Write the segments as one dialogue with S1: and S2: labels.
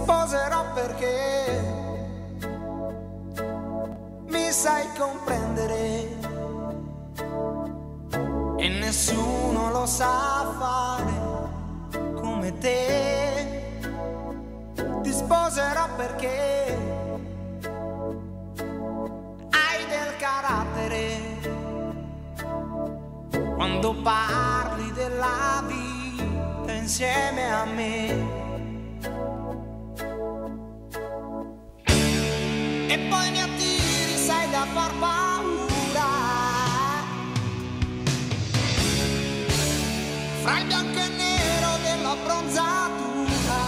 S1: sposerò perché mi sai comprendere e nessuno lo sa fare come te. Ti sposerò perché hai del carattere quando parli della vita insieme a me. E poi mi attiri, sai, da far paura fra il bianco e nero della bronzatura.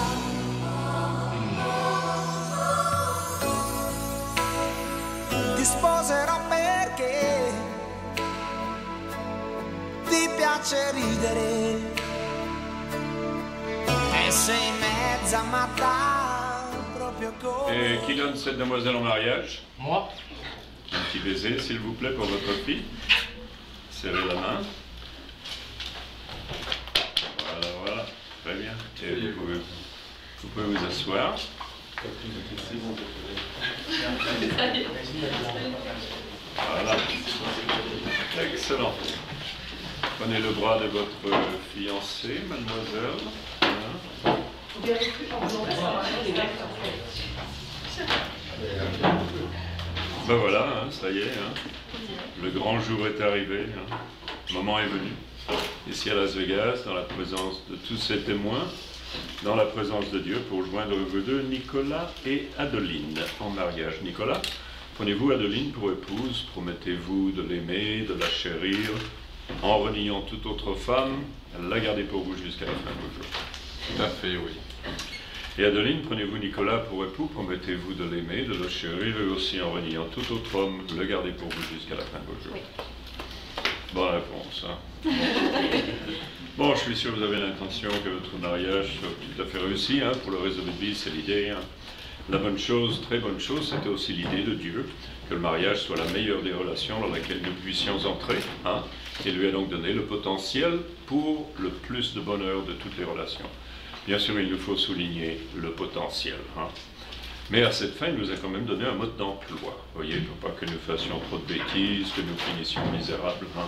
S1: Ti sposerò perché ti piace ridere e sei mezza matta.
S2: Et qui donne cette demoiselle en mariage?
S3: Moi.
S2: Un petit baiser, s'il vous plaît, pour votre fille. Serrez la main. Voilà, voilà. Très bien. Et vous pouvez vous asseoir. Voilà. Excellent. Prenez le bras de votre fiancée, mademoiselle. Hein? Ben voilà, hein, ça y est, hein. Le grand jour est arrivé, hein. Le moment est venu. Ici à Las Vegas, dans la présence de tous ces témoins, dans la présence de Dieu, pour joindre vous deux, Nicolas et Adeline, en mariage. Nicolas, prenez-vous Adeline pour épouse, promettez-vous de l'aimer, de la chérir, en reniant toute autre femme, la garder pour vous jusqu'à la fin de vos jours.
S3: Tout à fait, oui.
S2: Et Adeline, prenez-vous Nicolas pour époux, promettez-vous de l'aimer, de le chérir, et aussi en reniant tout autre homme, le garder pour vous jusqu'à la fin de vos jours. Oui. Bonne réponse, hein. Bon, je suis sûr que vous avez l'intention que votre mariage soit tout à fait réussi, hein. Pour le réseau de vie, c'est l'idée, hein. La bonne chose, très bonne chose, c'était aussi l'idée de Dieu, que le mariage soit la meilleure des relations dans laquelle nous puissions entrer, hein. Il lui a donc donné le potentiel pour le plus de bonheur de toutes les relations. Bien sûr, il nous faut souligner le potentiel, hein. Mais à cette fin, il nous a quand même donné un mode d'emploi. Vous voyez, pour pas que nous fassions trop de bêtises, que nous finissions misérables, hein.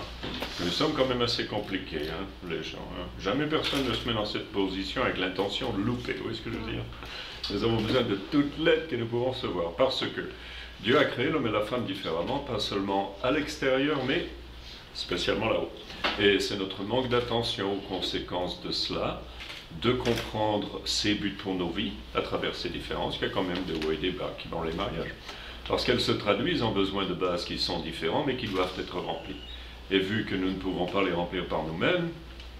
S2: Nous sommes quand même assez compliqués, hein, les gens, hein. Jamais personne ne se met dans cette position avec l'intention de louper, vous voyez ce que je veux dire? Nous avons besoin de toute l'aide que nous pouvons recevoir, parce que Dieu a créé l'homme et la femme différemment, pas seulement à l'extérieur, mais spécialement là-haut. Et c'est notre manque d'attention aux conséquences de cela, de comprendre ses buts pour nos vies, à travers ces différences, qu'il y a quand même des hauts et des bas qui vont les mariages. Parce qu'elles se traduisent en besoins de base qui sont différents, mais qui doivent être remplis. Et vu que nous ne pouvons pas les remplir par nous-mêmes,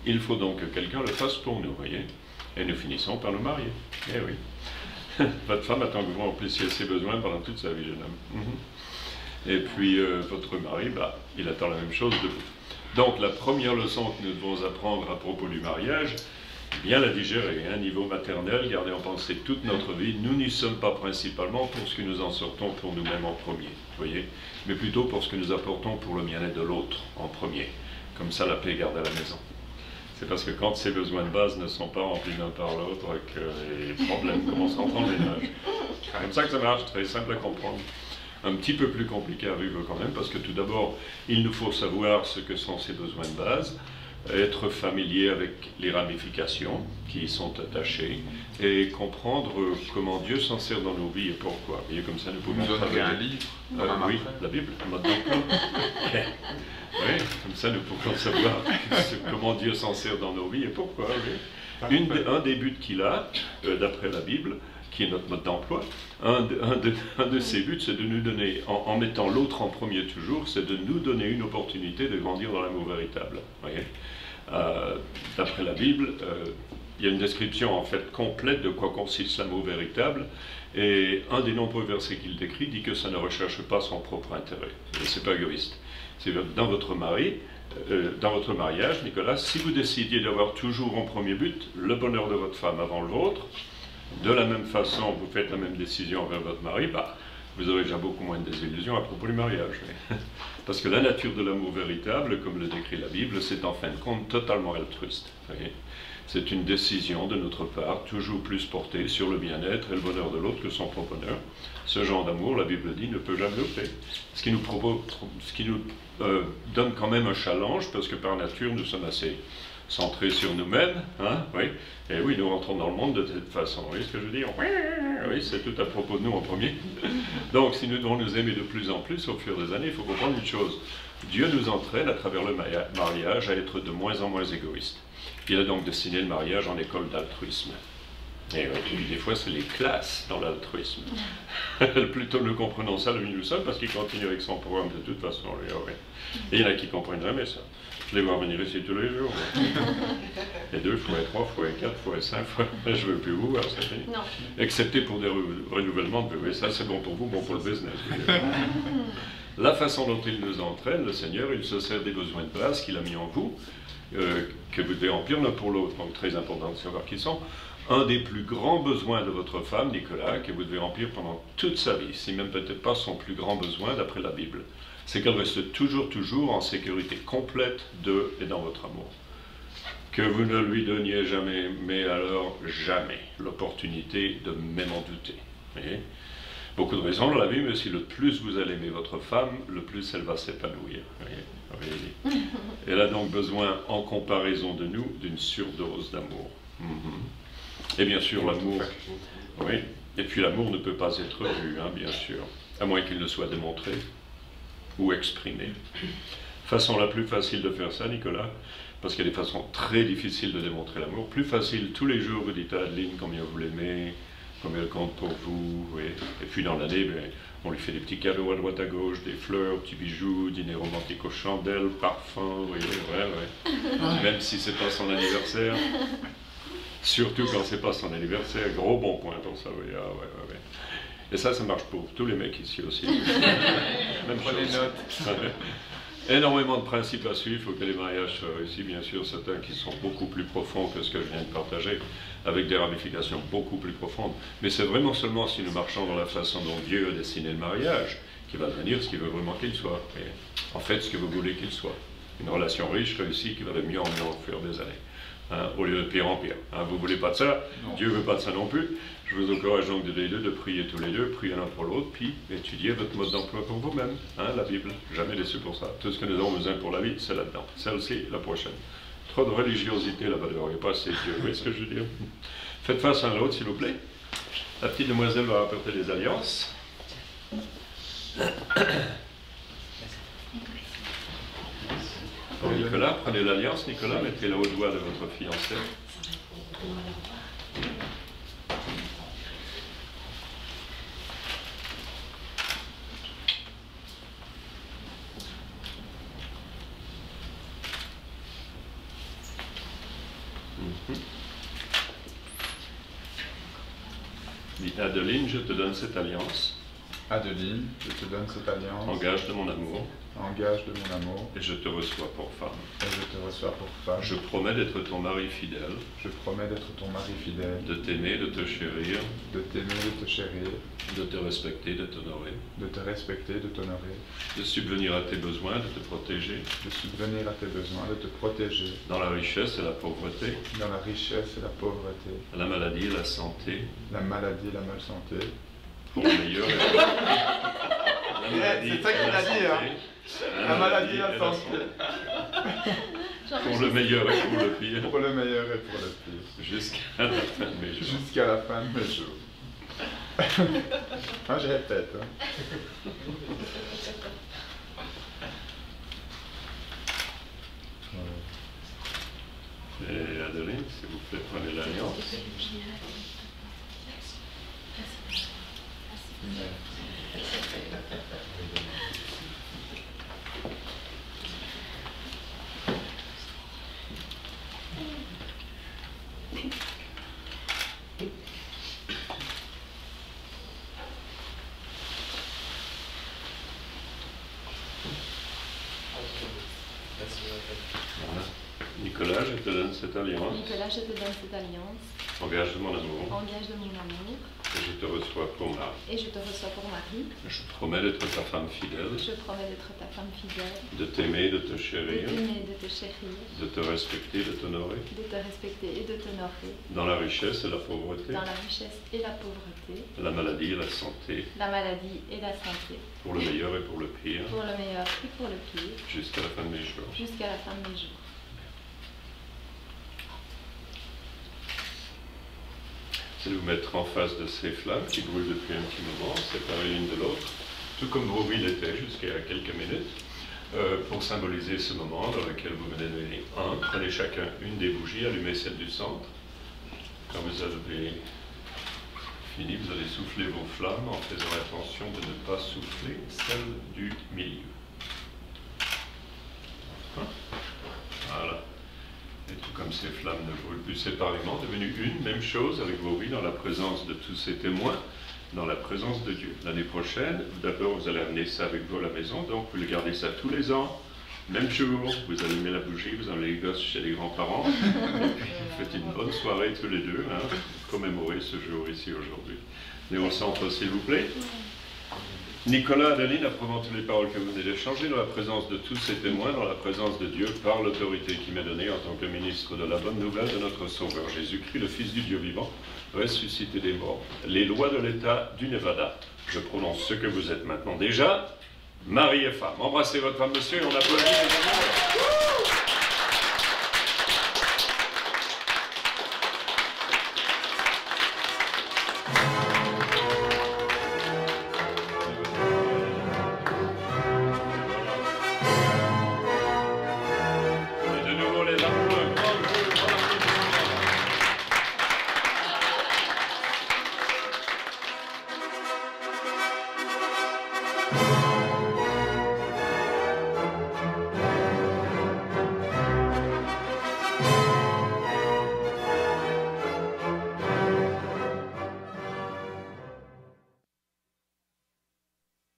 S2: il faut donc que quelqu'un le fasse pour nous, voyez. Et nous finissons par nous marier. Eh oui. Votre femme attend que vous remplissiez ses besoins pendant toute sa vie, jeune homme. Et puis, votre mari, bah, il attend la même chose de vous. Donc, la première leçon que nous devons apprendre à propos du mariage, bien la digérer, hein, niveau maternel, garder en pensée toute notre vie. Nous n'y sommes pas principalement pour ce que nous en sortons pour nous-mêmes en premier, voyez, mais plutôt pour ce que nous apportons pour le bien-être de l'autre en premier. Comme ça, la paix garde à la maison. C'est parce que quand ces besoins de base ne sont pas remplis l'un par l'autre que les problèmes commencent à entrer en ménage. C'est comme ça que ça marche, très simple à comprendre. Un petit peu plus compliqué à vivre quand même, parce que tout d'abord, il nous faut savoir ce que sont ces besoins de base, être familier avec les ramifications qui y sont attachées et comprendre comment Dieu s'en sert dans nos vies et pourquoi. Vous voyez, comme ça nous pouvons
S3: travailler un livre.
S2: Oui, la Bible, le mode d'emploi. Oui, comme ça nous pouvons savoir comment Dieu s'en sert dans nos vies et pourquoi. Oui. Un des buts qu'il a, d'après la Bible, qui est notre mode d'emploi, un de ses buts, c'est de nous donner, en mettant l'autre en premier toujours, c'est de nous donner une opportunité de grandir dans l'amour véritable. Voyez, d'après la Bible, il y a une description en fait complète de quoi consiste l'amour véritable, et un des nombreux versets qu'il décrit dit que ça ne recherche pas son propre intérêt. C'est pas égoïste. C'est dans votre mariage, Nicolas, si vous décidiez d'avoir toujours en premier but le bonheur de votre femme avant le vôtre, de la même façon, vous faites la même décision envers votre mari, bah, vous aurez déjà beaucoup moins de désillusions à propos du mariage. Parce que la nature de l'amour véritable, comme le décrit la Bible, c'est en fin de compte totalement altruiste. C'est une décision de notre part, toujours plus portée sur le bien-être et le bonheur de l'autre que son propre bonheur. Ce genre d'amour, la Bible dit, ne peut jamais opter. Ce qui nous donne quand même un challenge, parce que par nature, nous sommes assez centrés sur nous-mêmes. Hein, oui. Et oui, nous rentrons dans le monde de cette façon. Vous voyez ce que je veux dire? Oui, c'est tout à propos de nous en premier. Donc, si nous devons nous aimer de plus en plus au fur des années, il faut comprendre une chose. Dieu nous entraîne à travers le mariage à être de moins en moins égoïstes. Il a donc dessiné le mariage en école d'altruisme. Et oui, des fois, c'est les classes dans l'altruisme. Plutôt nous comprenons ça le nous sommes parce qu'il continue avec son programme de toute façon. Et il y en a qui ne comprennent jamais ça. Je les vois venir ici tous les jours. Et 2 fois, 3 fois, 4 fois, 5 fois. Je ne veux plus vous voir, c'est fini. Non. Excepté pour des renouvellements de bébés. Ça, c'est bon pour vous, bon pour le business. La façon dont il nous entraîne, le Seigneur, il se sert des besoins de place qu'il a mis en vous, que vous devez remplir l'un pour l'autre. Donc, très important de savoir qui sont. Un des plus grands besoins de votre femme, Nicolas, que vous devez remplir pendant toute sa vie, si même peut-être pas son plus grand besoin d'après la Bible, c'est qu'elle reste toujours en sécurité complète de et dans votre amour. Que vous ne lui donniez jamais, mais alors jamais, l'opportunité de même en douter. Voyez? Beaucoup de raisons dans la vie, mais si le plus vous allez aimer votre femme, le plus elle va s'épanouir. Elle a donc besoin, en comparaison de nous, d'une surdose d'amour. Et bien sûr, l'amour, oui, et puis l'amour ne peut pas être vu, hein, bien sûr, à moins qu'il ne soit démontré ou exprimé. Façon la plus facile de faire ça, Nicolas, parce qu'il y a des façons très difficiles de démontrer l'amour. Plus facile, tous les jours, vous dites à Adeline combien vous l'aimez, combien elle compte pour vous, oui. Et puis dans l'année, on lui fait des petits cadeaux à droite à gauche, des fleurs, petits bijoux, dîner romantique aux chandelles, parfums, vous voyez, ouais. Même si c'est pas son anniversaire. Surtout quand c'est pas son anniversaire, gros bon point pour ça, oui. Ah, ouais. Et ça marche pour tous les mecs ici aussi. Même
S3: prenez note.
S2: Énormément de principes à suivre, il faut que les mariages soient réussis, bien sûr, certains qui sont beaucoup plus profonds que ce que je viens de partager, avec des ramifications beaucoup plus profondes. Mais c'est vraiment seulement si nous marchons dans la façon dont Dieu a dessiné le mariage, qu'il va devenir ce qu'il veut vraiment qu'il soit. Et en fait, ce que vous voulez qu'il soit. Une relation riche, réussie, qui va de mieux en mieux au fur des années. Hein, au lieu de pire en pire. Hein, vous ne voulez pas de ça, non. Dieu ne veut pas de ça non plus. Je vous encourage donc de prier tous les deux, prier l'un pour l'autre, puis étudier votre mode d'emploi pour vous-même. Hein, la Bible, jamais déçu pour ça. Tout ce que nous avons besoin pour la vie, c'est là-dedans. Celle-ci, la prochaine. Trop de religiosité là-bas dehors, il n'y a pas assez de Dieu. Vous voyez ce que je veux dire? Faites face à l'autre, s'il vous plaît. La petite demoiselle va apporter des alliances. Pour Nicolas, prenez l'alliance, Nicolas, mettez-la au doigt de votre fiancé. Dites Adeline, je te donne cette alliance.
S3: Adeline, je te donne cette alliance.
S2: En gage de mon amour.
S3: En gage de mon amour.
S2: Et je te reçois pour femme.
S3: Et je te reçois pour femme.
S2: Je promets d'être ton mari fidèle.
S3: Je promets d'être ton mari fidèle.
S2: De t'aimer, de te chérir.
S3: De t'aimer, de te chérir.
S2: De te respecter, de t'honorer.
S3: De te respecter, de t'honorer.
S2: De subvenir à tes besoins, de te protéger.
S3: De subvenir à tes besoins, de te protéger.
S2: Dans la richesse et la pauvreté.
S3: Dans la richesse et la pauvreté.
S2: La maladie et la santé.
S3: La maladie et la malsanté.
S2: Pour le meilleur et pour le pire.
S3: C'est ça qu'il a dit, hein. La maladie et la santé.
S2: Pour le meilleur et pour le pire.
S3: Pour le meilleur et pour le pire.
S2: Jusqu'à la fin de mes jours.
S3: Jusqu'à la fin de mes jours. Ah, je répète. Hein.
S2: Et Adeline, s'il vous plaît, prenez l'alliance. Voilà. Nicolas, je te donne cette alliance,
S4: Nicolas, je te donne cette alliance,
S2: engage de mon amour,
S4: engage de mon amour,
S2: et je te reçois pour mari.
S4: et je te reçois pour mari.
S2: Je promets d'être ta femme fidèle,
S4: Je promets d'être ta femme fidèle,
S2: de t'aimer, de te
S4: de
S2: chérir,
S4: t'aimer, de te chérir,
S2: de te respecter, de t'honorer,
S4: de te respecter et de t'honorer,
S2: dans la richesse et la pauvreté,
S4: dans la richesse et la pauvreté,
S2: la maladie et la santé,
S4: la maladie et la santé,
S2: pour le meilleur et pour le pire,
S4: pour le meilleur et pour le pire,
S2: jusqu'à la fin de mes jours.
S4: jusqu'à la fin de mes jours.
S2: C'est de vous mettre en face de ces flammes qui brûlent depuis un petit moment, séparées l'une de l'autre, tout comme vos vies l'étaient jusqu'à quelques minutes, pour symboliser ce moment dans lequel vous venez de venir. Prenez chacun une des bougies, allumez celle du centre. Quand vous avez fini, vous allez souffler vos flammes en faisant attention de ne pas souffler celle du milieu. Voilà. Et tout comme ces flammes ne brûlent plus séparément, devenues une même chose avec vos vies dans la présence de tous ces témoins, dans la présence de Dieu. L'année prochaine, d'abord vous allez amener ça avec vous à la maison, donc vous gardez ça tous les ans, même jour, vous allumez la bougie, vous emmenez les gosses chez les grands-parents, et puis vous faites une bonne soirée tous les deux, hein, pour commémorer ce jour ici aujourd'hui. Venez au centre s'il vous plaît. Nicolas, Adeline, approuvant toutes les paroles que vous venez d'échanger, dans la présence de tous ces témoins, dans la présence de Dieu, par l'autorité qui m'est donnée en tant que ministre de la bonne nouvelle de notre Sauveur Jésus-Christ, le Fils du Dieu vivant, ressuscité des morts. Les lois de l'État du Nevada, je prononce ce que vous êtes maintenant déjà, mari et femme. Embrassez votre femme, monsieur, et on applaudit les amours.